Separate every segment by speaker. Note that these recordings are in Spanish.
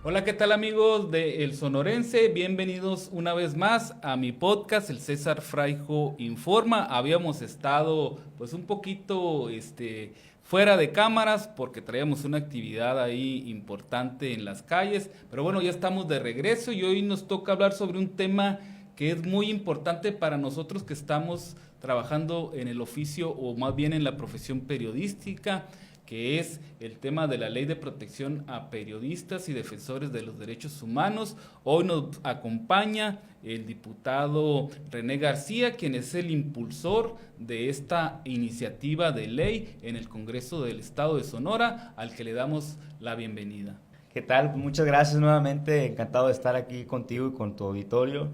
Speaker 1: Hola, ¿qué tal amigos de El Sonorense? Bienvenidos una vez más a mi podcast, el César Fraijo Informa. Habíamos estado pues un poquito fuera de cámaras porque traíamos una actividad ahí importante en las calles, pero bueno, ya estamos de regreso y hoy nos toca hablar sobre un tema que es muy importante para nosotros que estamos trabajando en el oficio o más bien en la profesión periodística, que es el tema de la Ley de Protección a Periodistas y Defensores de los Derechos Humanos. Hoy nos acompaña el diputado René García, quien es el impulsor de esta iniciativa de ley en el Congreso del Estado de Sonora, al que le damos la bienvenida.
Speaker 2: ¿Qué tal? Muchas gracias nuevamente, encantado de estar aquí contigo y con tu auditorio.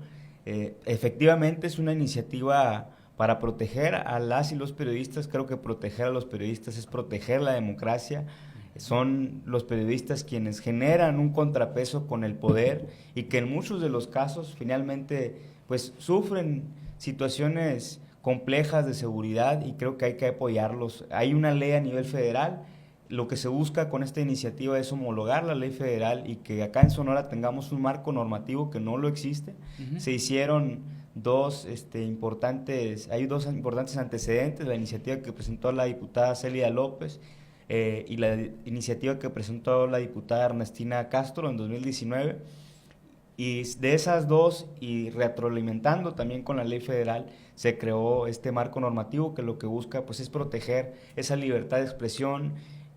Speaker 2: Efectivamente es una iniciativa para proteger a las y los periodistas. Creo que proteger a los periodistas es proteger la democracia. Son los periodistas quienes generan un contrapeso con el poder y que en muchos de los casos finalmente pues sufren situaciones complejas de seguridad y creo que hay que apoyarlos. Hay una ley a nivel federal. Lo que se busca con esta iniciativa es homologar la ley federal y que acá en Sonora tengamos un marco normativo que no lo existe. Se hicieron hay dos importantes antecedentes, la iniciativa que presentó la diputada Celia López y la iniciativa que presentó la diputada Ernestina Castro en 2019. Y de esas dos, y retroalimentando también con la ley federal, se creó este marco normativo que lo que busca pues es proteger esa libertad de expresión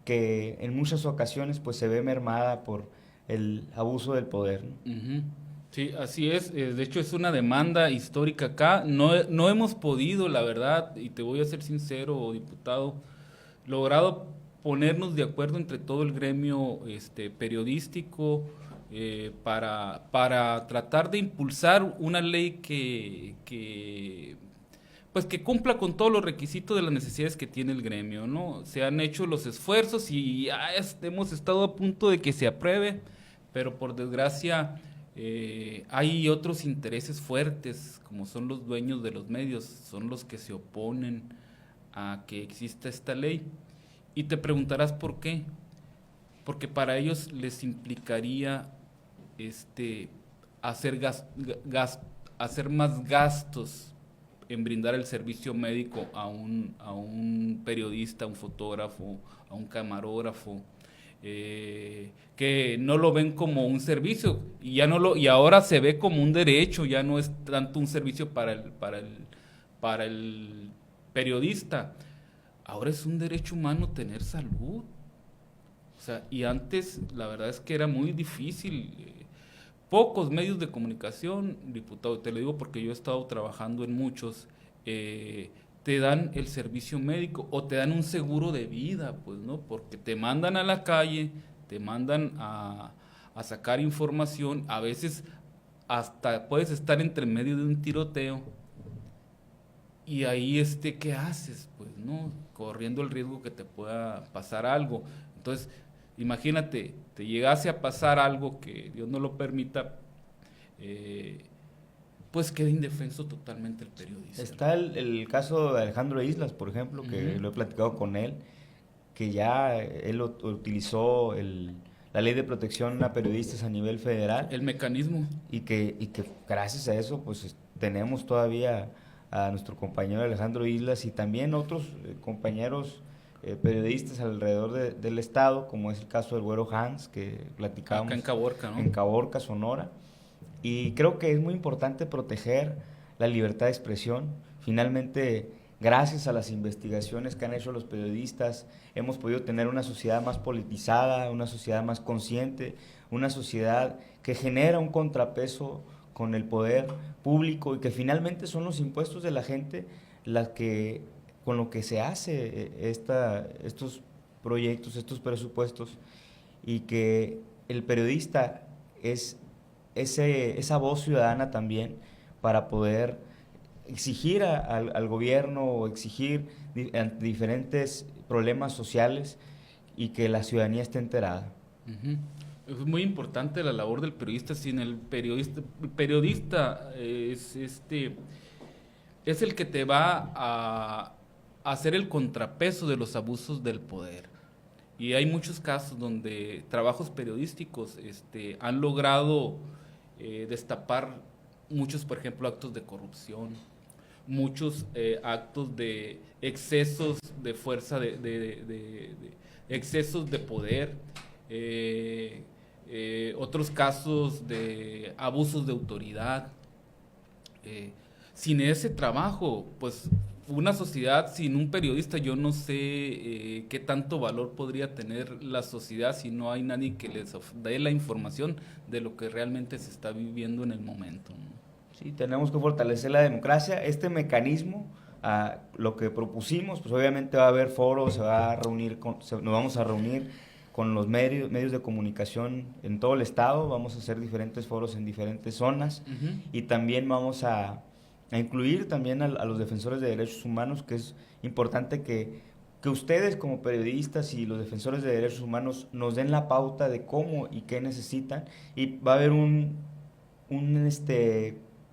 Speaker 2: que en muchas ocasiones pues se ve mermada por el abuso del poder, ¿no?
Speaker 1: Uh-huh. Sí, así es. De hecho, es una demanda histórica acá. No hemos podido, la verdad, y te voy a ser sincero, diputado, logrado ponernos de acuerdo entre todo el gremio periodístico para tratar de impulsar una ley pues que cumpla con todos los requisitos de las necesidades que tiene el gremio, ¿no? Se han hecho los esfuerzos y ya hemos estado a punto de que se apruebe, pero por desgracia hay otros intereses fuertes, como son los dueños de los medios, son los que se oponen a que exista esta ley. Y te preguntarás por qué. Porque para ellos les implicaría hacer hacer más gastos en brindar el servicio médico a un periodista, a un fotógrafo, a un camarógrafo, que no lo ven como un servicio y ahora se ve como un derecho, ya no es tanto un servicio para el periodista, ahora es un derecho humano tener salud. O sea, y antes la verdad es que era muy difícil. Pocos medios de comunicación, diputado, te lo digo porque yo he estado trabajando en muchos, te dan el servicio médico o te dan un seguro de vida, pues, ¿no? Porque te mandan a la calle, te mandan a sacar información, a veces hasta puedes estar entre medio de un tiroteo y ahí ¿qué haces? Pues, ¿no? Corriendo el riesgo que te pueda pasar algo. Entonces, imagínate, te llegase a pasar algo que Dios no lo permita, pues queda indefenso totalmente el periodista.
Speaker 2: Está el caso de Alejandro Islas, por ejemplo, que lo he platicado con él, que ya él utilizó la ley de protección a periodistas a nivel federal.
Speaker 1: El mecanismo.
Speaker 2: Y que gracias a eso pues tenemos todavía a nuestro compañero Alejandro Islas y también otros compañeros periodistas alrededor del estado, como es el caso del Güero Hans, que platicábamos.
Speaker 1: Acá en Caborca, ¿no?
Speaker 2: En Caborca, Sonora. Y creo que es muy importante proteger la libertad de expresión. Finalmente, gracias a las investigaciones que han hecho los periodistas, hemos podido tener una sociedad más politizada, una sociedad más consciente, una sociedad que genera un contrapeso con el poder público y que finalmente son los impuestos de la gente con lo que se hace estos proyectos, estos presupuestos, y que el periodista es esa voz ciudadana también para poder exigir al gobierno o exigir diferentes problemas sociales y que la ciudadanía esté enterada.
Speaker 1: Uh-huh. Es muy importante la labor del periodista. Sin el periodista es el que te va a hacer el contrapeso de los abusos del poder. Y hay muchos casos donde trabajos periodísticos han logrado destapar muchos, por ejemplo, actos de corrupción, muchos actos de excesos de fuerza, excesos de poder, otros casos de abusos de autoridad. Sin ese trabajo, pues una sociedad sin un periodista, yo no sé qué tanto valor podría tener la sociedad si no hay nadie que les dé la información de lo que realmente se está viviendo en el momento, ¿no?
Speaker 2: Sí, tenemos que fortalecer la democracia. Este mecanismo, lo que propusimos, pues obviamente va a haber foros, nos vamos a reunir con los medios de comunicación en todo el estado, vamos a hacer diferentes foros en diferentes zonas y también vamos a incluir también a los defensores de derechos humanos, que es importante que ustedes como periodistas y los defensores de derechos humanos nos den la pauta de cómo y qué necesitan, y va a haber un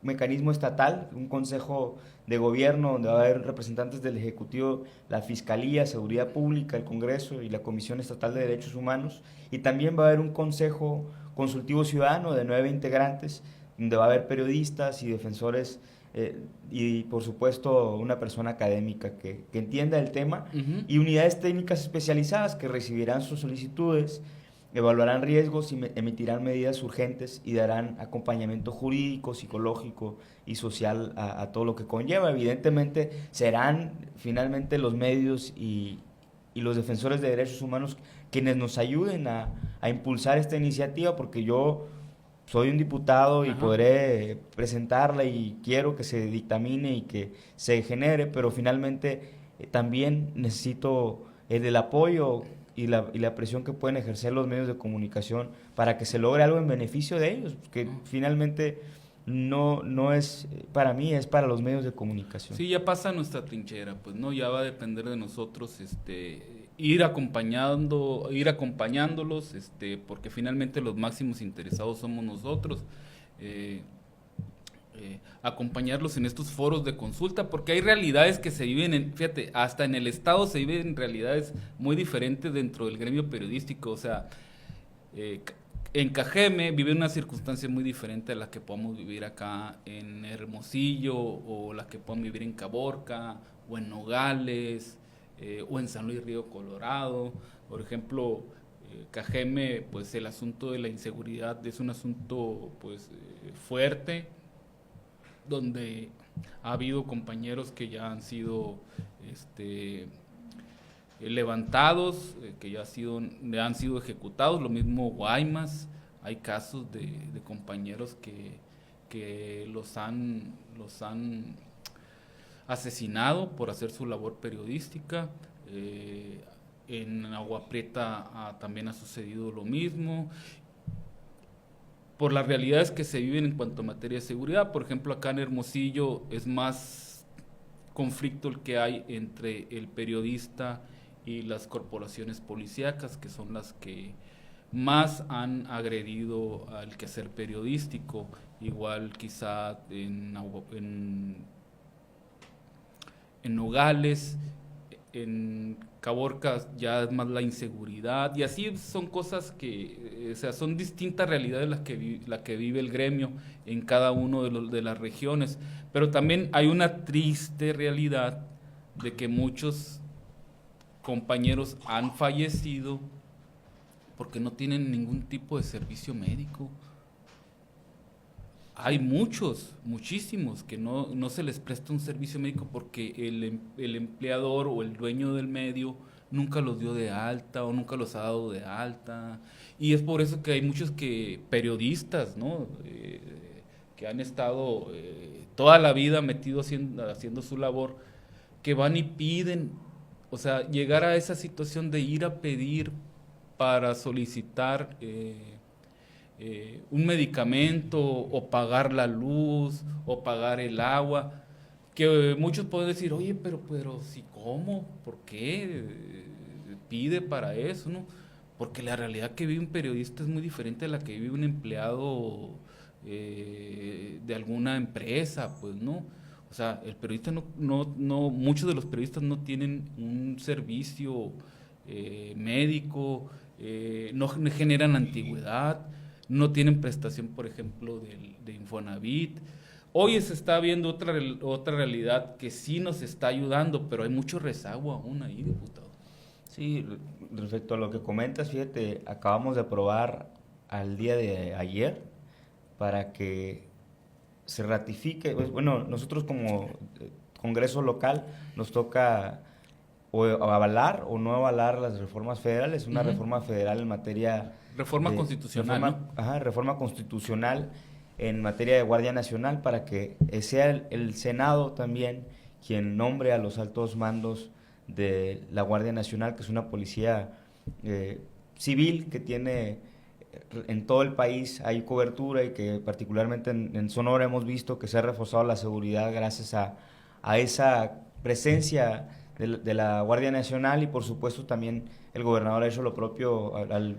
Speaker 2: mecanismo estatal, un consejo de gobierno donde va a haber representantes del Ejecutivo, la Fiscalía, Seguridad Pública, el Congreso y la Comisión Estatal de Derechos Humanos, y también va a haber un consejo consultivo ciudadano de 9 integrantes, donde va a haber periodistas y defensores y por supuesto una persona académica que entienda el tema, y unidades técnicas especializadas que recibirán sus solicitudes, evaluarán riesgos y emitirán medidas urgentes y darán acompañamiento jurídico, psicológico y social a todo lo que conlleva. Evidentemente serán finalmente los medios y los defensores de derechos humanos quienes nos ayuden a impulsar esta iniciativa, porque yo soy un diputado y podré presentarla y quiero que se dictamine y que se genere, pero finalmente también necesito el apoyo y la presión que pueden ejercer los medios de comunicación para que se logre algo en beneficio de ellos, que finalmente no es para mí, es para los medios de comunicación.
Speaker 1: Sí, ya pasa nuestra trinchera, pues no, ya va a depender de nosotros ir acompañándolos, porque finalmente los máximos interesados somos nosotros. Acompañarlos en estos foros de consulta, porque hay realidades que se viven, fíjate, hasta en el Estado se viven realidades muy diferentes dentro del gremio periodístico. O sea, en Cajeme vive una circunstancia muy diferente a la que podemos vivir acá en Hermosillo, o la que podemos vivir en Caborca, o en Nogales, o en San Luis Río Colorado. Por ejemplo, Cajeme, pues el asunto de la inseguridad es un asunto pues fuerte, donde ha habido compañeros que ya han sido levantados, que ya han sido ejecutados, lo mismo Guaymas. Hay casos de compañeros que los han asesinado por hacer su labor periodística. En Agua Prieta también ha sucedido lo mismo, por las realidades que se viven en cuanto a materia de seguridad. Por ejemplo, acá en Hermosillo es más conflicto el que hay entre el periodista y las corporaciones policíacas, que son las que más han agredido al quehacer periodístico. Igual quizá en Nogales, en Caborca ya es más la inseguridad, y así son cosas que, o sea, son distintas realidades las que vive el gremio en cada uno de las regiones. Pero también hay una triste realidad de que muchos compañeros han fallecido porque no tienen ningún tipo de servicio médico. Hay muchísimos que no se les presta un servicio médico porque el empleador o el dueño del medio nunca los dio de alta o nunca los ha dado de alta. Y es por eso que hay muchos periodistas, ¿no? Que han estado toda la vida metidos haciendo su labor, que van y piden, o sea, llegar a esa situación de ir a pedir para solicitar un medicamento, o pagar la luz, o pagar el agua, que muchos pueden decir, oye, pero si, ¿cómo? ¿Por qué pide para eso, no? Porque la realidad que vive un periodista es muy diferente a la que vive un empleado de alguna empresa, pues, ¿no? O sea, el periodista muchos de los periodistas no tienen un servicio médico, no generan antigüedad, no tienen prestación, por ejemplo, de Infonavit. Hoy se está viendo otra realidad que sí nos está ayudando, pero hay mucho rezago aún ahí, diputado.
Speaker 2: Sí, respecto a lo que comentas, fíjate, acabamos de aprobar al día de ayer para que se ratifique, pues, bueno, nosotros como Congreso local nos toca o avalar o no avalar las reformas federales, una
Speaker 1: Ujú.
Speaker 2: reforma federal en materia
Speaker 1: Reforma
Speaker 2: de
Speaker 1: constitucional, ¿no?
Speaker 2: reforma constitucional en materia de Guardia Nacional para que sea el Senado también quien nombre a los altos mandos de la Guardia Nacional, que es una policía civil que tiene en todo el país hay cobertura y que particularmente en Sonora hemos visto que se ha reforzado la seguridad gracias a esa presencia de la Guardia Nacional y por supuesto también el gobernador ha hecho lo propio al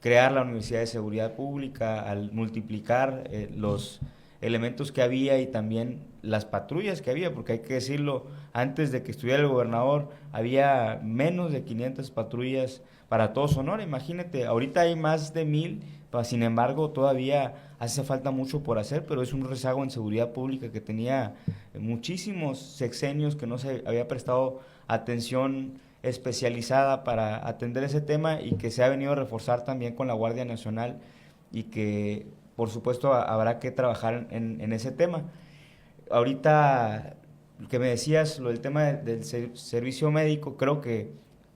Speaker 2: crear la Universidad de Seguridad Pública, al multiplicar los elementos que había y también las patrullas que había, porque hay que decirlo, antes de que estuviera el gobernador había menos de 500 patrullas para todo Sonora, imagínate, ahorita hay más de 1000, sin embargo todavía hace falta mucho por hacer, pero es un rezago en seguridad pública que tenía muchísimos sexenios que no se había prestado atención especializada para atender ese tema y que se ha venido a reforzar también con la Guardia Nacional y que por supuesto habrá que trabajar en ese tema. Ahorita que me decías lo del tema del servicio médico, creo que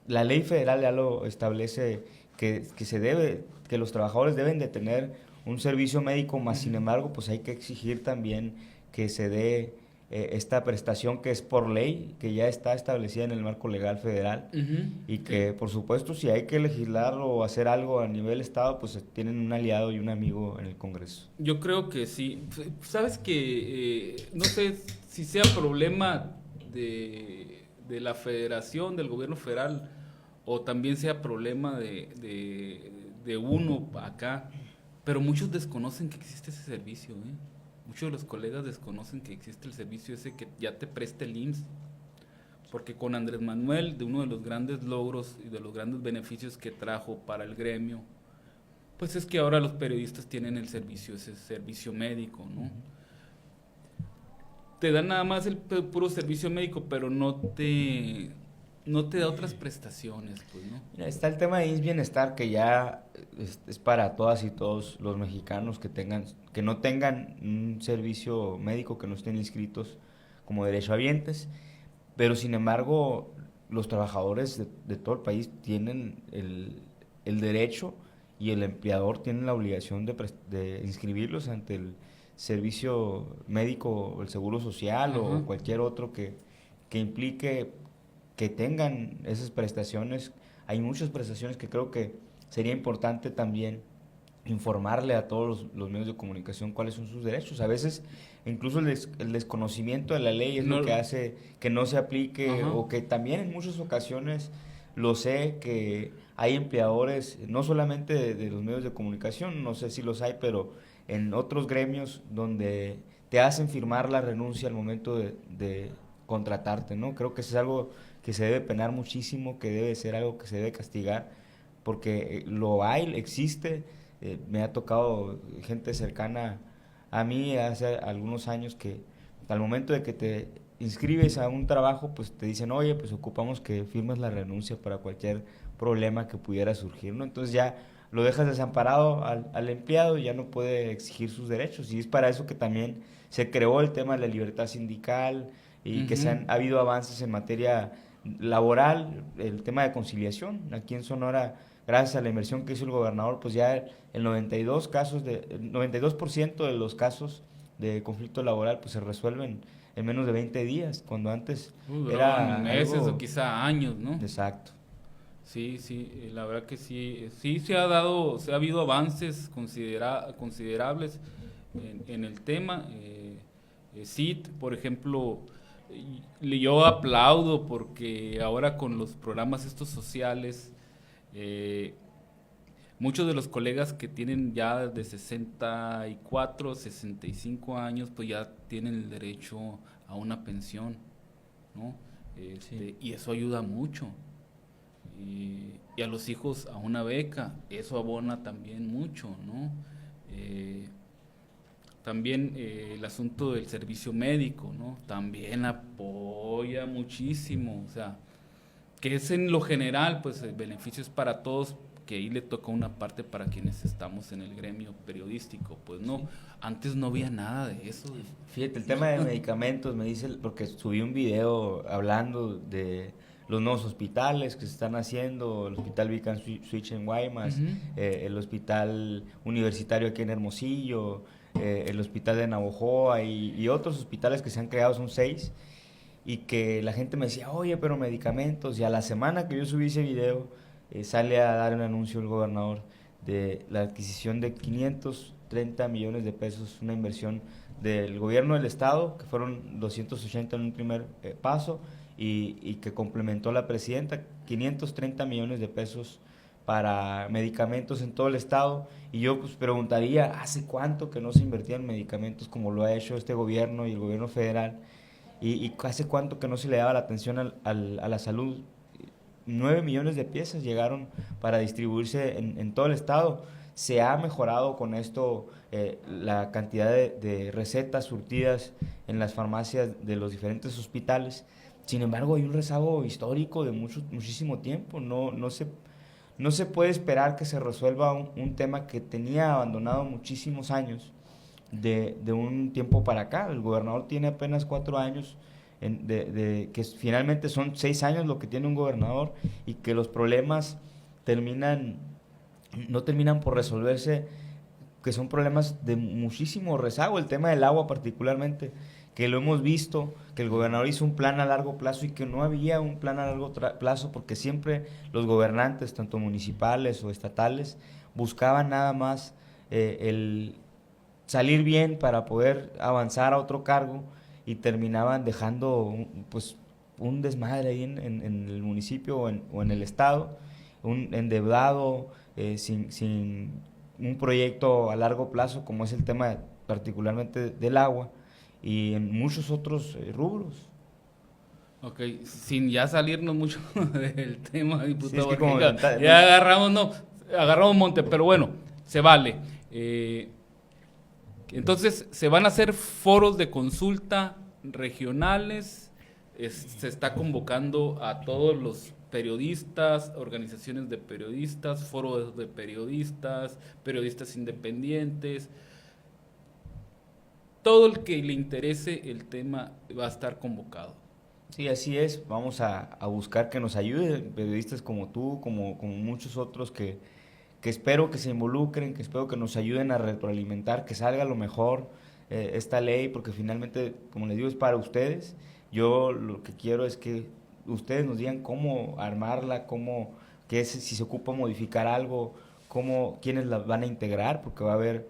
Speaker 2: la ley federal ya lo establece que se debe, que los trabajadores deben de tener un servicio médico, más sin embargo, pues hay que exigir también que se dé esta prestación que es por ley, que ya está establecida en el marco legal federal y que por supuesto si hay que legislar o hacer algo a nivel estado, pues tienen un aliado y un amigo en el Congreso.
Speaker 1: Yo creo que sí. Sabes que no sé si sea problema de la federación, del gobierno federal, o también sea problema de uno acá, pero muchos desconocen que existe ese servicio, ¿eh? Muchos de los colegas desconocen que existe el servicio ese que ya te presta el IMSS. Porque con Andrés Manuel, de uno de los grandes logros y de los grandes beneficios que trajo para el gremio, pues es que ahora los periodistas tienen el servicio, ese servicio médico, ¿no? Te dan nada más el puro servicio médico, pero no te da otras prestaciones, pues, ¿no?
Speaker 2: Mira, está el tema de IMSS Bienestar que ya es para todas y todos los mexicanos que no tengan un servicio médico, que no estén inscritos como derechohabientes, pero sin embargo los trabajadores de todo el país tienen el derecho y el empleador tiene la obligación de inscribirlos ante el servicio médico, el seguro social
Speaker 1: Ajá.
Speaker 2: o cualquier otro que implique que tengan esas prestaciones. Hay muchas prestaciones que creo que sería importante también informarle a todos los medios de comunicación cuáles son sus derechos. A veces incluso el desconocimiento de la ley es
Speaker 1: No,
Speaker 2: lo que hace que no se aplique
Speaker 1: ajá.
Speaker 2: o que también en muchas ocasiones lo sé que hay empleadores, no solamente de los medios de comunicación, no sé si los hay, pero en otros gremios donde te hacen firmar la renuncia al momento de contratarte, ¿no? Creo que eso es algo que se debe penar muchísimo, que debe ser algo que se debe castigar, porque lo hay, existe, me ha tocado gente cercana a mí hace algunos años que al momento de que te inscribes a un trabajo, pues te dicen, oye, pues ocupamos que firmes la renuncia para cualquier problema que pudiera surgir, ¿no? Entonces ya lo dejas desamparado al empleado y ya no puede exigir sus derechos. Y es para eso que también se creó el tema de la libertad sindical y que
Speaker 1: Ujú.
Speaker 2: ha habido avances en materia laboral, el tema de conciliación. Aquí en Sonora, gracias a la inversión que hizo el gobernador, pues ya el 92% de los casos de conflicto laboral pues se resuelven en menos de 20 días, cuando antes
Speaker 1: Duraban
Speaker 2: era
Speaker 1: meses o
Speaker 2: algo
Speaker 1: quizá años, ¿no?
Speaker 2: exacto.
Speaker 1: Sí, sí, la verdad que sí, sí se ha habido avances considerables en el tema. CIT, por ejemplo, yo aplaudo porque ahora con los programas estos sociales, eh, muchos de los colegas que tienen ya de 64, 65 años, pues ya tienen el derecho a una pensión, ¿no?
Speaker 2: Sí.
Speaker 1: Y eso ayuda mucho. y a los hijos a una beca. Eso abona también mucho, ¿no? También el asunto del servicio médico, ¿no? También apoya muchísimo, o sea, que es en lo general, pues el beneficio es para todos, que ahí le toca una parte para quienes estamos en el gremio periodístico, pues no, antes no había nada de eso.
Speaker 2: Fíjate, el tema de medicamentos, me dice, porque subí un video hablando de los nuevos hospitales que se están haciendo, el Hospital Beacon Switch en Guaymas, el Hospital Universitario aquí en Hermosillo, el Hospital de Navojoa y otros hospitales que se han creado, son 6, y que la gente me decía, oye, pero medicamentos, y a la semana que yo subí ese video, sale a dar un anuncio el gobernador de la adquisición de 530 millones de pesos, una inversión del gobierno del estado, que fueron 280 en un primer paso, y que complementó la presidenta, 530 millones de pesos para medicamentos en todo el estado. Y yo pues preguntaría, ¿hace cuánto que no se invertía en medicamentos como lo ha hecho este gobierno y el gobierno federal? Y hace cuánto que no se le daba la atención a la salud. 9 millones de piezas llegaron para distribuirse en todo el estado. Se ha mejorado con esto la cantidad de recetas surtidas en las farmacias de los diferentes hospitales. Sin embargo, hay un rezago histórico de muchísimo tiempo. No se puede esperar que se resuelva un tema que tenía abandonado muchísimos años de un tiempo para acá. El gobernador tiene apenas 4 años, que finalmente son 6 años lo que tiene un gobernador, y que los problemas no terminan por resolverse, que son problemas de muchísimo rezago. El tema del agua particularmente, que lo hemos visto, que el gobernador hizo un plan a largo plazo y que no había un plan a largo plazo, porque siempre los gobernantes, tanto municipales o estatales, buscaban nada más el salir bien para poder avanzar a otro cargo, y terminaban dejando un desmadre ahí en el municipio o en el estado, un endeudado, sin un proyecto a largo plazo, como es el tema particularmente del agua, y en muchos otros rubros.
Speaker 1: Ok, sin ya salirnos mucho del tema, diputado,
Speaker 2: Sí, es que como
Speaker 1: ya agarramos, no, agarramos monte, pero bueno, se vale. Entonces, se van a hacer foros de consulta regionales, se está convocando a todos los periodistas, organizaciones de periodistas, foros de periodistas, periodistas independientes. Todo el que le interese el tema va a estar convocado.
Speaker 2: Sí, así es. Vamos a buscar que nos ayuden periodistas como tú, como muchos otros que espero que se involucren, que espero que nos ayuden a retroalimentar, que salga lo mejor esta ley, porque finalmente, como les digo, es para ustedes. Yo lo que quiero es que ustedes nos digan cómo armarla, si se ocupa modificar algo, quiénes la van a integrar, porque va a haber,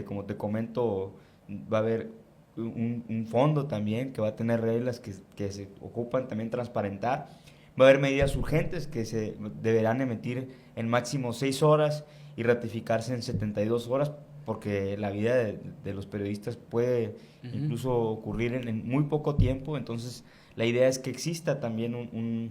Speaker 2: como te comento, va a haber un fondo también que va a tener reglas que se ocupan también transparentar. Va a haber medidas urgentes que se deberán emitir en máximo 6 horas y ratificarse en 72 horas, porque la vida de los periodistas puede incluso ocurrir en muy poco tiempo. Entonces, la idea es que exista también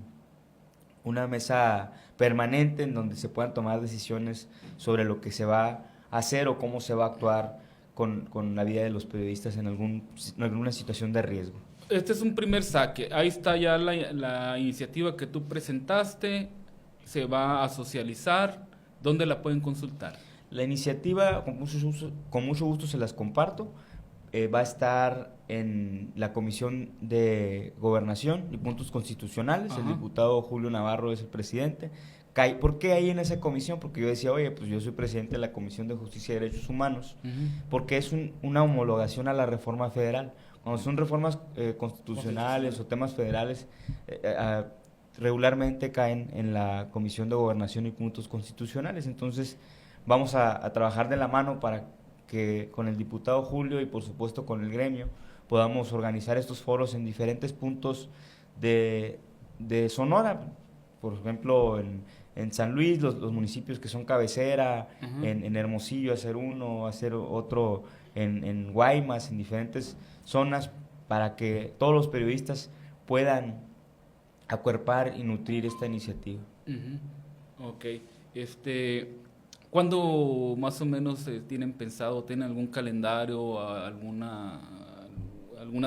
Speaker 2: una mesa permanente en donde se puedan tomar decisiones sobre lo que se va a hacer o cómo se va a actuar con la vida de los periodistas en alguna situación de riesgo.
Speaker 1: Este es un primer saque. Ahí está ya la iniciativa que tú presentaste. Se va a socializar. ¿Dónde la pueden consultar?
Speaker 2: La iniciativa, con mucho gusto se las comparto. Va a estar en la Comisión de Gobernación y Puntos Constitucionales.
Speaker 1: Ajá.
Speaker 2: El diputado Julio Navarro es el presidente. ¿Por qué ahí en esa comisión? Porque yo decía, oye, pues yo soy presidente de la Comisión de Justicia y Derechos Humanos, porque es una homologación a la reforma federal. Cuando son reformas constitucionales o temas federales, regularmente caen en la Comisión de Gobernación y Puntos Constitucionales. Entonces, vamos a trabajar de la mano para que con el diputado Julio y por supuesto con el gremio podamos organizar estos foros en diferentes puntos de Sonora. Por ejemplo, en San Luis, los municipios que son cabecera, en Hermosillo hacer uno, hacer otro en Guaymas, en diferentes zonas, para que todos los periodistas puedan acuerpar y nutrir esta iniciativa.
Speaker 1: Ujú. Ok. ¿Cuándo más o menos tienen pensado, tienen algún calendario, algunas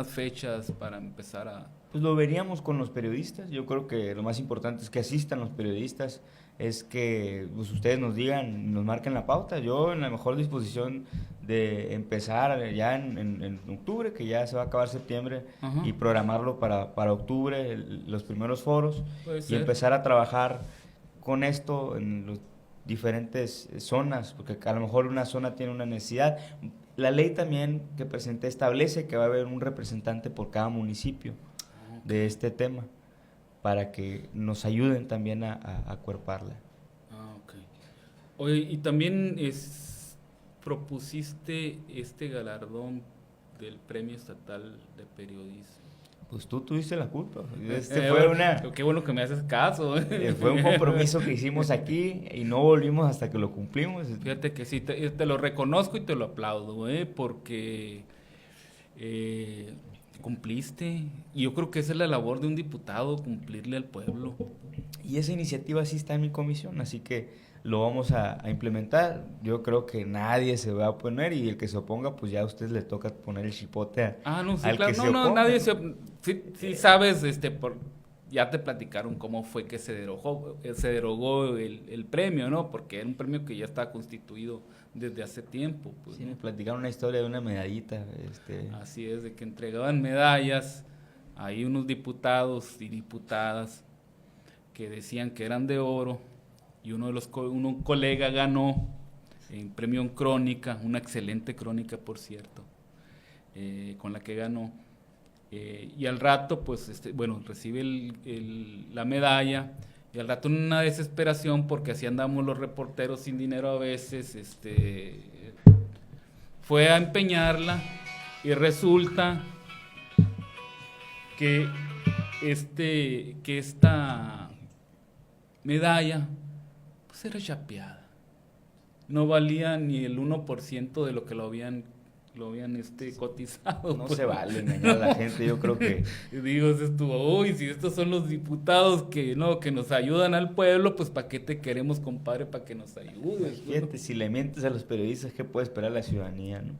Speaker 1: fechas para empezar a...
Speaker 2: Pues lo veríamos con los periodistas. Yo creo que lo más importante es que asistan los periodistas, es que pues, ustedes nos digan, nos marquen la pauta. Yo en la mejor disposición de empezar ya en octubre, que ya se va a acabar septiembre,
Speaker 1: Ajá.
Speaker 2: y programarlo para octubre, los primeros foros,
Speaker 1: Puede
Speaker 2: y
Speaker 1: ser.
Speaker 2: empezar a trabajar con esto en las diferentes zonas, porque a lo mejor una zona tiene una necesidad. La ley también que presenté establece que va a haber un representante por cada municipio de este tema, para que nos ayuden también a acuerparla.
Speaker 1: Ah, ok. Oye, y también propusiste este galardón del Premio Estatal de Periodismo.
Speaker 2: Pues tú tuviste la culpa.
Speaker 1: Qué bueno que me haces caso.
Speaker 2: Fue un compromiso que hicimos aquí y no volvimos hasta que lo cumplimos.
Speaker 1: Fíjate que sí, te lo reconozco y te lo aplaudo, porque cumpliste. Y yo creo que esa es la labor de un diputado, cumplirle al pueblo.
Speaker 2: Y esa iniciativa sí está en mi comisión, así que lo vamos a implementar. Yo creo que nadie se va a oponer, y el que se oponga, pues ya a usted le toca poner el chipote
Speaker 1: No, sí,
Speaker 2: al
Speaker 1: claro.
Speaker 2: que se oponga.
Speaker 1: Nadie sí sabes, ya te platicaron cómo fue que se derogó el premio, ¿no? Porque era un premio que ya estaba constituido desde hace tiempo. Pues,
Speaker 2: Sí,
Speaker 1: ¿no?
Speaker 2: me platicaron una historia de una medallita.
Speaker 1: Así es, de que entregaban medallas, hay unos diputados y diputadas que decían que eran de oro, y un colega ganó en premio en crónica, una excelente crónica, por cierto, con la que ganó. Y al rato, pues, recibe la medalla, y al rato en una desesperación, porque así andamos los reporteros sin dinero a veces, fue a empeñarla, y resulta que esta medalla pues era chapeada, no valía ni el 1% de lo que lo habían cotizado.
Speaker 2: No
Speaker 1: pues.
Speaker 2: se vale engañar a la gente, yo creo que...
Speaker 1: Digo, uy, si estos son los diputados que nos ayudan al pueblo, pues ¿para qué te queremos, compadre? Para que nos ayudes.
Speaker 2: Fíjate, si le mientes a los periodistas, ¿qué puede esperar la ciudadanía, no?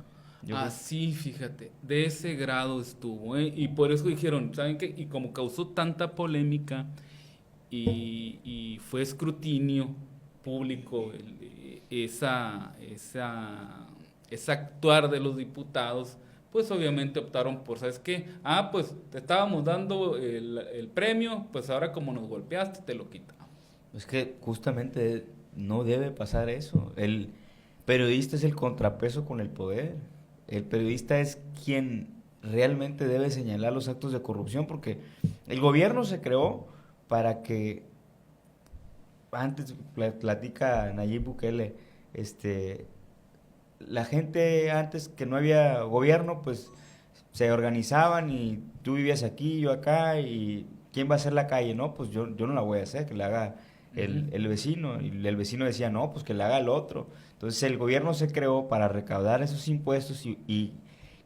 Speaker 1: Así, fíjate, de ese grado estuvo, y por eso dijeron, ¿saben qué? Y como causó tanta polémica y fue escrutinio público ese actuar de los diputados, pues obviamente optaron por, ¿sabes qué? Pues te estábamos dando el premio, pues ahora como nos golpeaste, te lo quitamos.
Speaker 2: Es que justamente no debe pasar eso. El periodista es el contrapeso con el poder. El periodista es quien realmente debe señalar los actos de corrupción, porque el gobierno se creó para que, antes platica Nayib Bukele, la gente antes que no había gobierno, pues se organizaban y tú vivías aquí, yo acá, y ¿quién va a hacer la calle? No, pues yo no la voy a hacer, que la haga el vecino, y el vecino decía, no, pues que la haga el otro. Entonces el gobierno se creó para recaudar esos impuestos y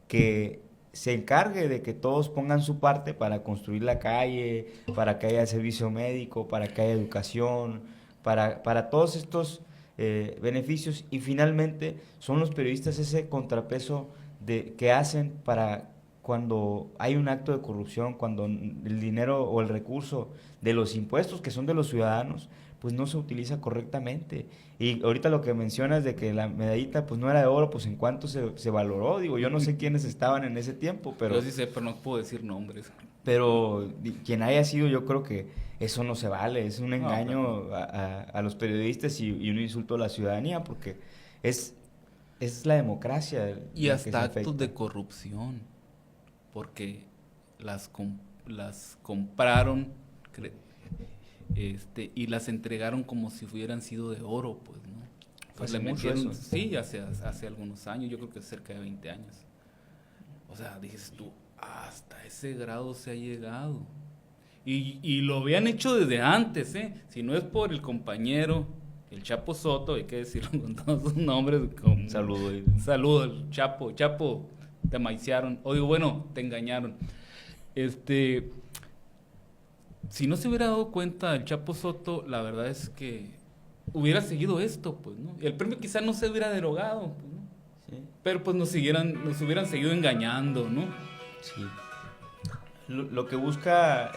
Speaker 2: que se encargue de que todos pongan su parte para construir la calle, para que haya servicio médico, para que haya educación, para todos estos beneficios, y finalmente son los periodistas ese contrapeso que hacen para cuando hay un acto de corrupción, cuando el dinero o el recurso de los impuestos que son de los ciudadanos, pues no se utiliza correctamente. Y ahorita lo que mencionas de que la medallita pues no era de oro, pues en cuánto se valoró, digo, yo no sé quiénes estaban en ese tiempo, pero...
Speaker 1: Yo sí sé, pero no puedo decir nombres.
Speaker 2: Pero quien haya sido, yo creo que eso no se vale, es un engaño a los periodistas y un insulto a la ciudadanía, porque es la democracia.
Speaker 1: Y hasta actos de corrupción, porque las compraron y las entregaron como si hubieran sido de oro, pues, ¿no? Pues le metieron, sí, hace algunos años, yo creo que cerca de 20 años. O sea, dices tú, hasta ese grado se ha llegado. Y lo habían hecho desde antes, ¿eh? Si no es por el compañero, el Chapo Soto, hay que decirlo con todos sus nombres. Saludo al Chapo. Chapo, te maiciaron. O digo, bueno, te engañaron. Si no se hubiera dado cuenta el Chapo Soto, la verdad es que hubiera seguido esto, pues, ¿no? El premio quizá no se hubiera derogado, pues, ¿no?
Speaker 2: Sí.
Speaker 1: Pero pues nos hubieran seguido engañando, ¿no?
Speaker 2: Sí. Lo que busca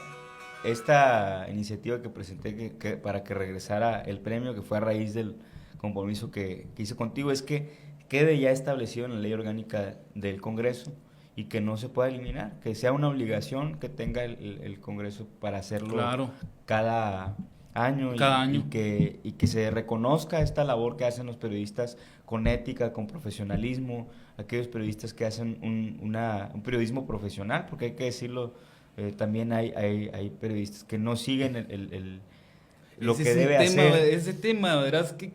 Speaker 2: esta iniciativa que presenté para que regresara el premio, que fue a raíz del compromiso que hice contigo, es que quede ya establecido en la ley orgánica del Congreso y que no se pueda eliminar, que sea una obligación que tenga el Congreso para hacerlo
Speaker 1: Claro,
Speaker 2: cada año
Speaker 1: cada año.
Speaker 2: y que se reconozca esta labor que hacen los periodistas con ética, con profesionalismo, aquellos periodistas que hacen un periodismo profesional, porque hay que decirlo, también hay periodistas que no siguen lo
Speaker 1: Ese
Speaker 2: que
Speaker 1: es un
Speaker 2: debe
Speaker 1: tema,
Speaker 2: hacer.
Speaker 1: ese tema, verás que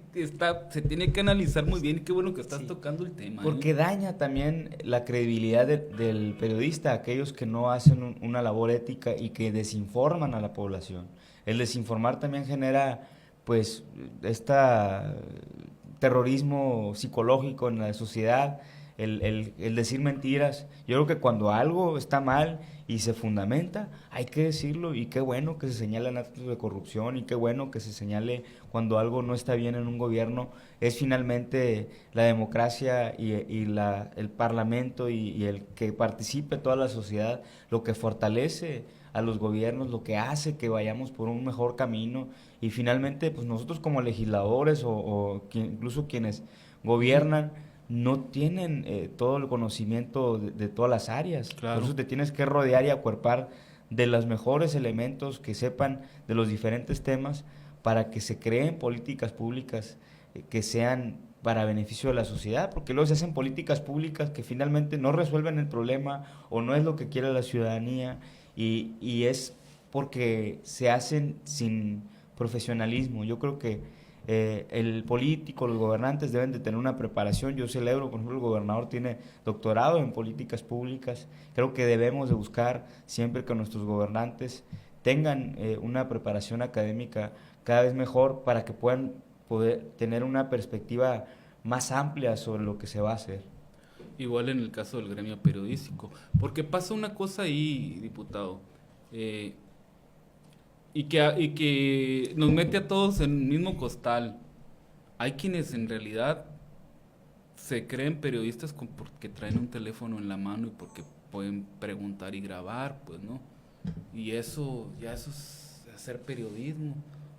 Speaker 1: se tiene que analizar muy bien y qué bueno que estás
Speaker 2: Sí.
Speaker 1: tocando el tema.
Speaker 2: Porque daña también la credibilidad del periodista, aquellos que no hacen una labor ética y que desinforman a la población. El desinformar también genera, pues, terrorismo psicológico en la sociedad, el decir mentiras. Yo creo que cuando algo está mal y se fundamenta, hay que decirlo, y qué bueno que se señalen actos de corrupción y qué bueno que se señale cuando algo no está bien en un gobierno. Es finalmente la democracia el parlamento y el que participe toda la sociedad lo que fortalece a los gobiernos, lo que hace que vayamos por un mejor camino, y finalmente pues nosotros como legisladores incluso quienes gobiernan no tienen todo el conocimiento de todas las áreas. Por
Speaker 1: Claro.
Speaker 2: eso te tienes que rodear y acuerpar de los mejores elementos que sepan de los diferentes temas para que se creen políticas públicas que sean para beneficio de la sociedad, porque luego se hacen políticas públicas que finalmente no resuelven el problema o no es lo que quiere la ciudadanía, y es porque se hacen sin profesionalismo. Yo creo que el político, los gobernantes deben de tener una preparación. Yo celebro, por ejemplo, el gobernador tiene doctorado en políticas públicas. Creo que debemos de buscar siempre que nuestros gobernantes tengan una preparación académica cada vez mejor para que puedan poder tener una perspectiva más amplia sobre lo que se va a hacer.
Speaker 1: Igual en el caso del gremio periodístico. Porque pasa una cosa ahí, diputado, eh, y que nos mete a todos en el mismo costal. Hay quienes en realidad se creen periodistas porque traen un teléfono en la mano y porque pueden preguntar y grabar, pues, ¿no? Y eso es hacer periodismo.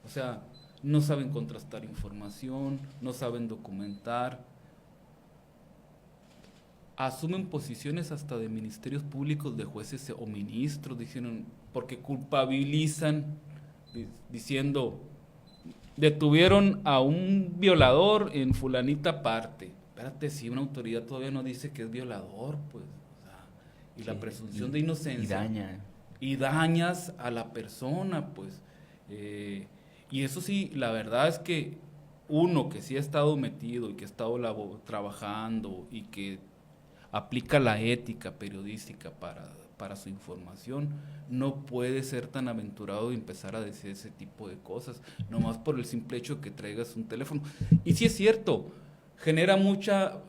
Speaker 1: O sea, no saben contrastar información, no saben documentar, asumen posiciones hasta de ministerios públicos, de jueces o ministros, dijeron, porque culpabilizan diciendo, detuvieron a un violador en fulanita parte. Espérate, si una autoridad todavía no dice que es violador, pues, o sea, y la presunción de inocencia.
Speaker 2: Y daña.
Speaker 1: Y dañas a la persona, pues. Y eso sí, la verdad es que uno que sí ha estado metido y que ha estado trabajando y que aplica la ética periodística para su información, no puede ser tan aventurado y empezar a decir ese tipo de cosas, nomás por el simple hecho que traigas un teléfono. Y sí es cierto, genera mucha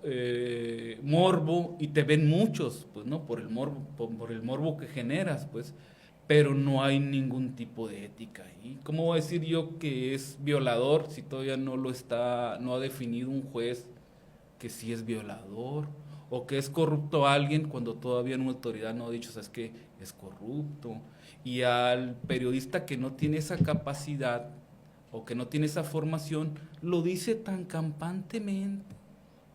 Speaker 1: morbo y te ven muchos, pues, ¿no? Por el morbo que generas, pues, pero no hay ningún tipo de ética ahí. ¿Cómo voy a decir yo que es violador si todavía no ha definido un juez que sí es violador? O que es corrupto alguien cuando todavía una autoridad no ha dicho, ¿sabes qué? Es corrupto. Y al periodista que no tiene esa capacidad o que no tiene esa formación, lo dice tan campantemente.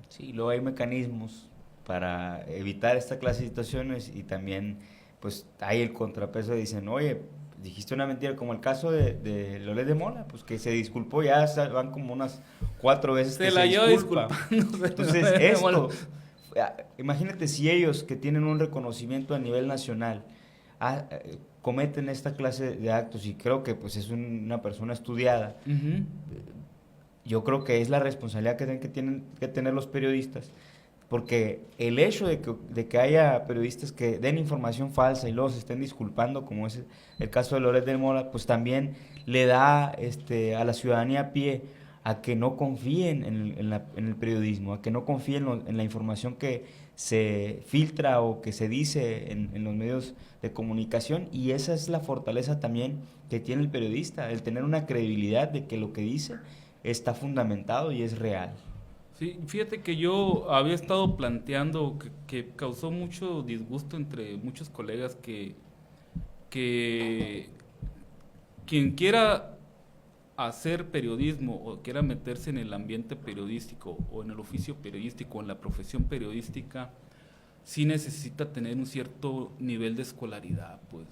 Speaker 2: Sí, luego hay mecanismos para evitar esta clase de situaciones, y también pues hay el contrapeso, dicen, oye, dijiste una mentira, como el caso de Loret de Mola, pues que se disculpó, ya van como unas 4 veces
Speaker 1: Se
Speaker 2: que
Speaker 1: la
Speaker 2: se
Speaker 1: lleva
Speaker 2: disculpa.
Speaker 1: disculpándose.
Speaker 2: Entonces esto, imagínate si ellos que tienen un reconocimiento a nivel nacional cometen esta clase de actos, y creo que pues es una persona estudiada.
Speaker 1: Ujú.
Speaker 2: Yo creo que es la responsabilidad que tienen que tener los periodistas, porque el hecho de que haya periodistas que den información falsa y luego se estén disculpando, como es el caso de Loret de Mola, pues también le da a la ciudadanía pie a que no confíen en el periodismo, a que no confíen en la información que se filtra o que se dice en los medios de comunicación, y esa es la fortaleza también que tiene el periodista, el tener una credibilidad de que lo que dice está fundamentado y es real.
Speaker 1: Sí, fíjate que yo había estado planteando que causó mucho disgusto entre muchos colegas que quien quiera hacer periodismo o quiera meterse en el ambiente periodístico o en el oficio periodístico o en la profesión periodística, sí necesita tener un cierto nivel de escolaridad, pues.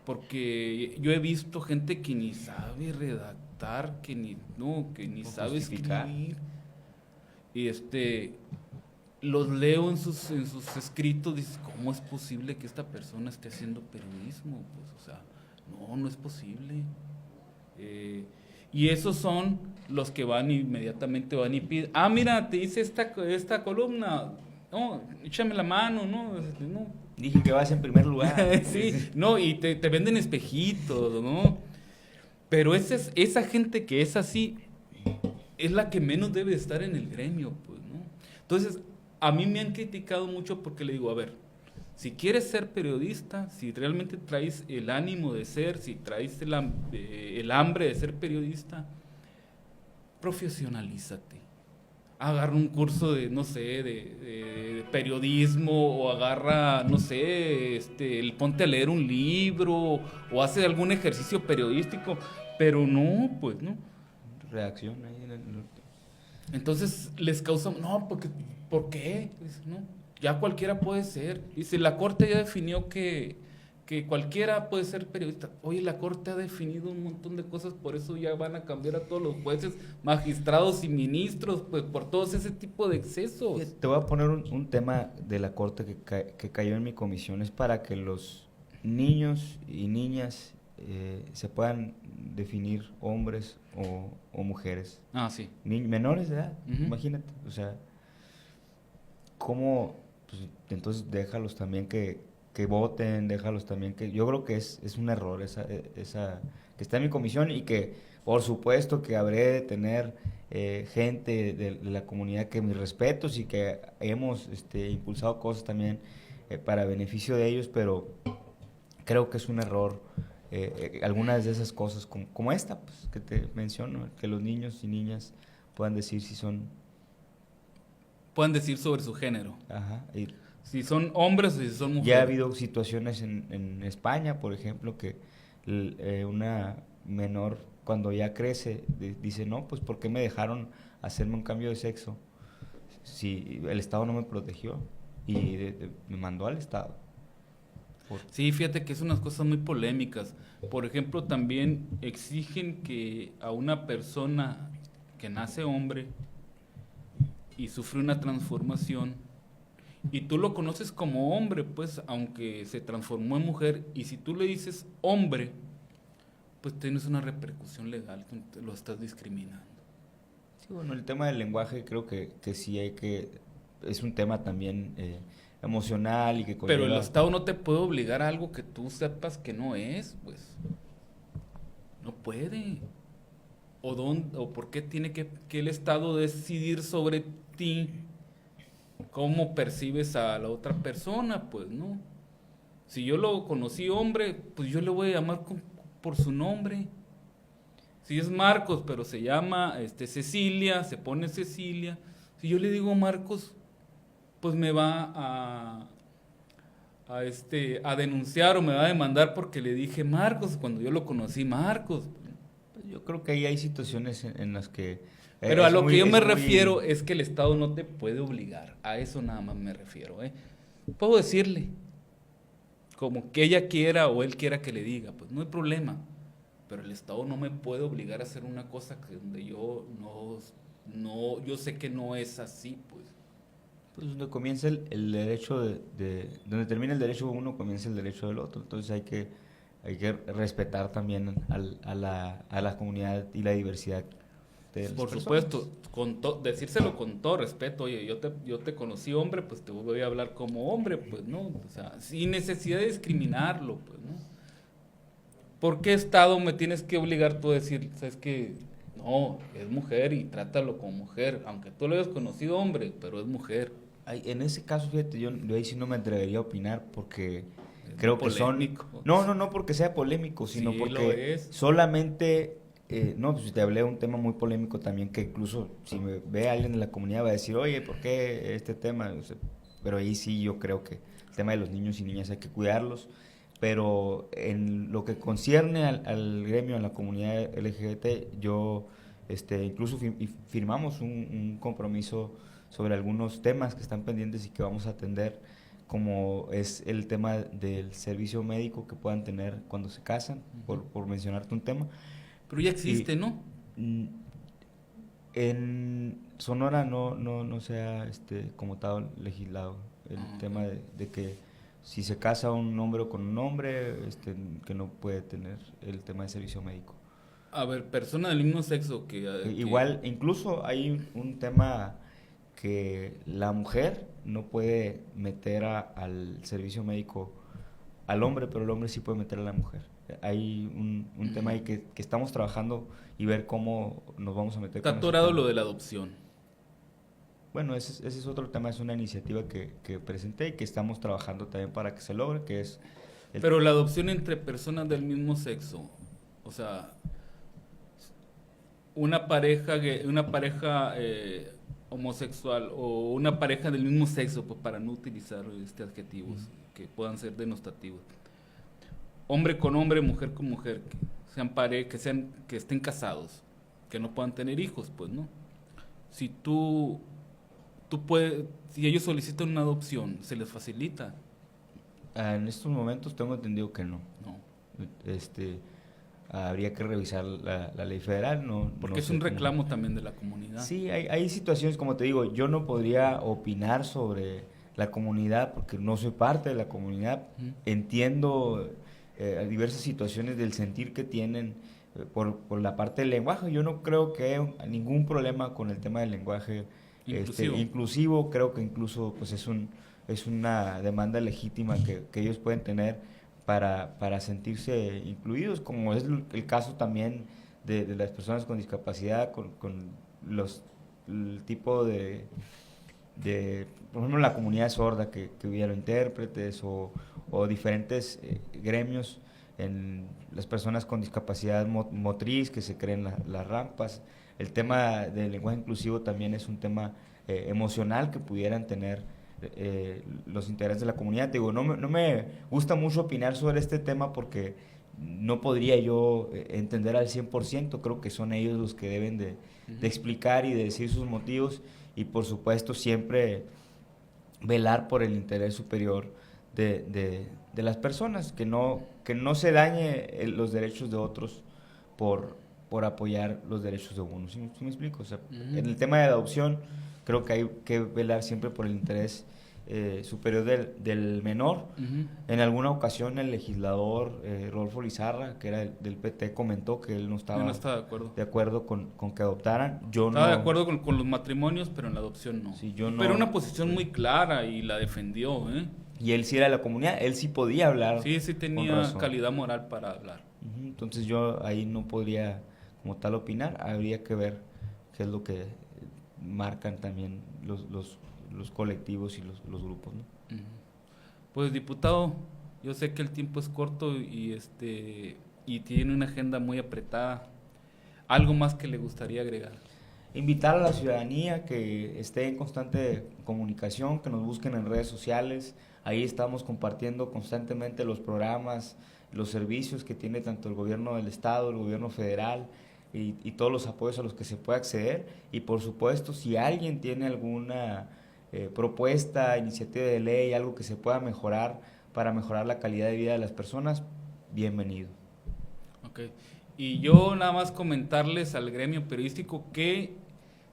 Speaker 1: Porque yo he visto gente que ni sabe redactar, que ni
Speaker 2: O
Speaker 1: sabe
Speaker 2: justificar.
Speaker 1: escribir. Y los leo en sus escritos, dices, ¿cómo es posible que esta persona esté haciendo periodismo? Pues, o sea, no es posible. Y esos son los que inmediatamente van y piden, mira, te hice esta columna, no, échame la mano, no.
Speaker 2: Dije que vas en primer lugar.
Speaker 1: Sí, no, y te venden espejitos, ¿no? Pero esa gente que es así es la que menos debe estar en el gremio, pues, ¿no? Entonces, a mí me han criticado mucho porque le digo, a ver, si quieres ser periodista, si realmente traes el ánimo de ser, si traes el hambre de ser periodista, profesionalízate. Agarra un curso de, no sé, de periodismo, o agarra, no sé, ponte a leer un libro o hace algún ejercicio periodístico, pero no, pues no.
Speaker 2: Reacción ahí en el...
Speaker 1: Entonces les causa, no, porque, ¿por qué? Dice, no, ya cualquiera puede ser. Dice, la Corte ya definió que cualquiera puede ser periodista. Oye, la Corte ha definido un montón de cosas, por eso ya van a cambiar a todos los jueces, magistrados y ministros, pues por todos ese tipo de excesos.
Speaker 2: Te voy a poner un tema de la Corte que cayó en mi comisión, es para que los niños y niñas se puedan definir hombres o mujeres.
Speaker 1: Sí.
Speaker 2: Menores de edad,
Speaker 1: Uh-huh.
Speaker 2: imagínate. O sea, ¿cómo? Pues, entonces déjalos también que voten, déjalos también que... Yo creo que es un error esa que está en mi comisión, y que por supuesto que habré de tener gente de la comunidad que mis respetos, y que hemos impulsado cosas también para beneficio de ellos, pero creo que es un error algunas de esas cosas como esta, pues, que te menciono, que los niños y niñas puedan decir si son...
Speaker 1: Puedan decir sobre su género.
Speaker 2: Ajá, y
Speaker 1: Si son hombres o si son mujeres.
Speaker 2: ya ha habido situaciones en España, por ejemplo, que una menor, cuando ya crece, dice, no, pues ¿por qué me dejaron hacerme un cambio de sexo si el Estado no me protegió? Y me mandó al Estado.
Speaker 1: Sí, fíjate que es unas cosas muy polémicas. Por ejemplo, también exigen que a una persona que nace hombre y sufre una transformación, y tú lo conoces como hombre, pues, aunque se transformó en mujer, y si tú le dices hombre, pues tienes una repercusión legal, lo estás discriminando.
Speaker 2: Sí, bueno, el tema del lenguaje creo que sí hay que... Es un tema también emocional y que conlleva...
Speaker 1: Pero el Estado no te puede obligar a algo que tú sepas que no es, pues. No puede. ¿O por qué tiene que el Estado decidir sobre ti cómo percibes a la otra persona? Pues no. Si yo lo conocí hombre, pues yo le voy a llamar por su nombre. Si es Marcos, pero se llama Cecilia, se pone Cecilia. Si yo le digo Marcos, pues me va a denunciar o me va a demandar porque le dije Marcos cuando yo lo conocí Marcos.
Speaker 2: Yo creo que ahí hay situaciones en las que...
Speaker 1: Pero a lo que yo me refiero es que el Estado no te puede obligar. A eso nada más me refiero. Puedo decirle, como que ella quiera o él quiera que le diga, pues no hay problema. Pero el Estado no me puede obligar a hacer una cosa donde yo yo sé que no es así, pues.
Speaker 2: Pues donde comienza el derecho donde termina el derecho de uno, comienza el derecho del otro. Entonces hay que respetar también a la comunidad y la diversidad de las
Speaker 1: Por
Speaker 2: personas.
Speaker 1: supuesto, decírselo con todo respeto. Oye, yo te conocí hombre, pues te voy a hablar como hombre, pues, ¿no? O sea, sin necesidad de discriminarlo, pues, ¿no? ¿Por qué Estado me tienes que obligar tú a decir, sabes que No, es mujer y trátalo como mujer, aunque tú lo hayas conocido hombre, pero es mujer.
Speaker 2: En ese caso, fíjate, yo ahí sí no me atrevería a opinar porque
Speaker 1: Es muy
Speaker 2: creo que son...
Speaker 1: polémico.
Speaker 2: No porque sea polémico, sino
Speaker 1: Sí, lo
Speaker 2: porque
Speaker 1: es.
Speaker 2: solamente... no, pues te hablé de un tema muy polémico también que incluso si me ve alguien de la comunidad va a decir, oye, ¿por qué este tema? O sea, pero ahí sí yo creo que el tema de los niños y niñas hay que cuidarlos. Pero en lo que concierne al gremio, a la comunidad LGBT, yo incluso firmamos un compromiso sobre algunos temas que están pendientes y que vamos a atender, como es el tema del servicio médico que puedan tener cuando se casan, por mencionarte un tema.
Speaker 1: Pero ya
Speaker 2: Y
Speaker 1: existe, ¿no?
Speaker 2: mm, en Sonora no se ha como tal legislado el tema
Speaker 1: Ok.
Speaker 2: de que si se casa un hombre con un hombre, que no puede tener el tema de servicio médico.
Speaker 1: A ver, persona del mismo sexo
Speaker 2: Igual, incluso hay un tema que la mujer no puede meter al servicio médico al hombre, pero el hombre sí puede meter a la mujer. Hay un tema ahí que estamos trabajando y ver cómo nos vamos a meter
Speaker 1: está
Speaker 2: con ese
Speaker 1: atorado
Speaker 2: tema.
Speaker 1: lo de la adopción.
Speaker 2: Bueno, ese es otro tema, es una iniciativa que presenté y que estamos trabajando también para que se logre, que es el...
Speaker 1: Pero la adopción entre personas del mismo sexo, o sea, una pareja homosexual o una pareja del mismo sexo, pues para no utilizar adjetivos que puedan ser denotativos. Hombre con hombre, mujer con mujer, que sean que estén casados, que no puedan tener hijos, pues no. Si tú puedes, si ellos solicitan una adopción, se les facilita,
Speaker 2: En estos momentos tengo entendido que no.
Speaker 1: ¿no?
Speaker 2: Este, habría que revisar la ley federal, no
Speaker 1: Porque es
Speaker 2: sé
Speaker 1: un
Speaker 2: cómo.
Speaker 1: reclamo también de la comunidad.
Speaker 2: Sí, hay situaciones, como te digo, yo no podría opinar sobre la comunidad porque no soy parte de la comunidad.
Speaker 1: Ujú.
Speaker 2: Entiendo diversas situaciones del sentir que tienen por la parte del lenguaje. Yo no creo que haya ningún problema con el tema del lenguaje
Speaker 1: Inclusivo.
Speaker 2: inclusivo. Creo que incluso pues es una demanda legítima que ellos pueden tener para sentirse incluidos, como es el caso también de las personas con discapacidad, con el tipo por ejemplo, la comunidad sorda que hubiera intérpretes o diferentes gremios en las personas con discapacidad motriz que se creen las rampas. El tema del lenguaje inclusivo también es un tema emocional que pudieran tener los integrantes de la comunidad. Digo, no me gusta mucho opinar sobre este tema porque no podría yo entender al 100%. Creo que son ellos los que deben de explicar y de decir sus motivos y por supuesto siempre velar por el interés superior de las personas, que no se dañe los derechos de otros por apoyar los derechos de uno. ¿Sí me explico? O sea, en el tema de la adopción creo que hay que velar siempre por el interés superior del menor. En alguna ocasión el legislador Rodolfo Lizarra, que era del PT, comentó que él no
Speaker 1: Yo
Speaker 2: estaba
Speaker 1: no estaba de acuerdo.
Speaker 2: de acuerdo con que adoptaran. Yo
Speaker 1: Estaba
Speaker 2: no,
Speaker 1: de acuerdo con los matrimonios, pero en la adopción no.
Speaker 2: sí, yo
Speaker 1: Pero
Speaker 2: no,
Speaker 1: una posición muy clara y la defendió, ¿eh?
Speaker 2: y él sí era de la comunidad, él sí podía hablar
Speaker 1: Sí
Speaker 2: con
Speaker 1: tenía
Speaker 2: razón.
Speaker 1: calidad moral para hablar.
Speaker 2: Entonces yo ahí no podría como tal opinar, habría que ver qué es lo que marcan también los colectivos y los grupos, ¿no?
Speaker 1: Ujú. Pues diputado, yo sé que el tiempo es corto y tiene una agenda muy apretada. ¿Algo más que le gustaría agregar?
Speaker 2: Invitar a la ciudadanía que esté en constante comunicación, que nos busquen en redes sociales, ahí estamos compartiendo constantemente los programas, los servicios que tiene tanto el gobierno del estado, el gobierno federal y todos los apoyos a los que se puede acceder y por supuesto si alguien tiene alguna propuesta, iniciativa de ley, algo que se pueda mejorar para mejorar la calidad de vida de las personas, bienvenido.
Speaker 1: Ok. Y yo nada más comentarles al gremio periodístico que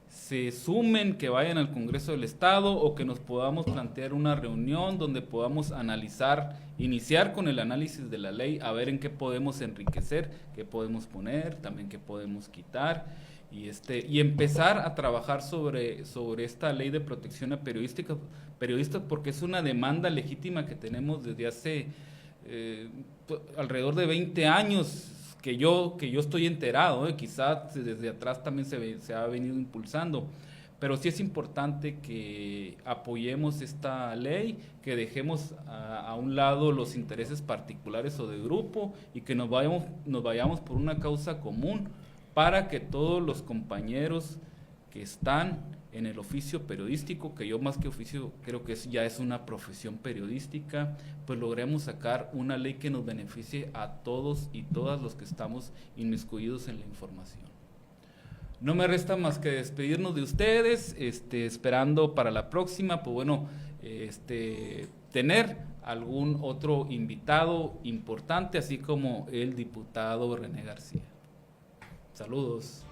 Speaker 1: se sumen, que vayan al Congreso del Estado o que nos podamos plantear una reunión donde podamos analizar, iniciar con el análisis de la ley, a ver en qué podemos enriquecer, qué podemos poner, también qué podemos quitar y empezar a trabajar sobre esta ley de protección a periodistas porque es una demanda legítima que tenemos desde hace alrededor de 20 años que yo estoy enterado, quizás desde atrás también se ha venido impulsando, pero sí es importante que apoyemos esta ley, que dejemos a un lado los intereses particulares o de grupo y que nos vayamos por una causa común para que todos los compañeros que están en el oficio periodístico, que yo más que oficio creo que ya es una profesión periodística, pues logremos sacar una ley que nos beneficie a todos y todas los que estamos inmiscuidos en la información. No me resta más que despedirnos de ustedes, esperando para la próxima, pues bueno, tener algún otro invitado importante, así como el diputado René García. Saludos.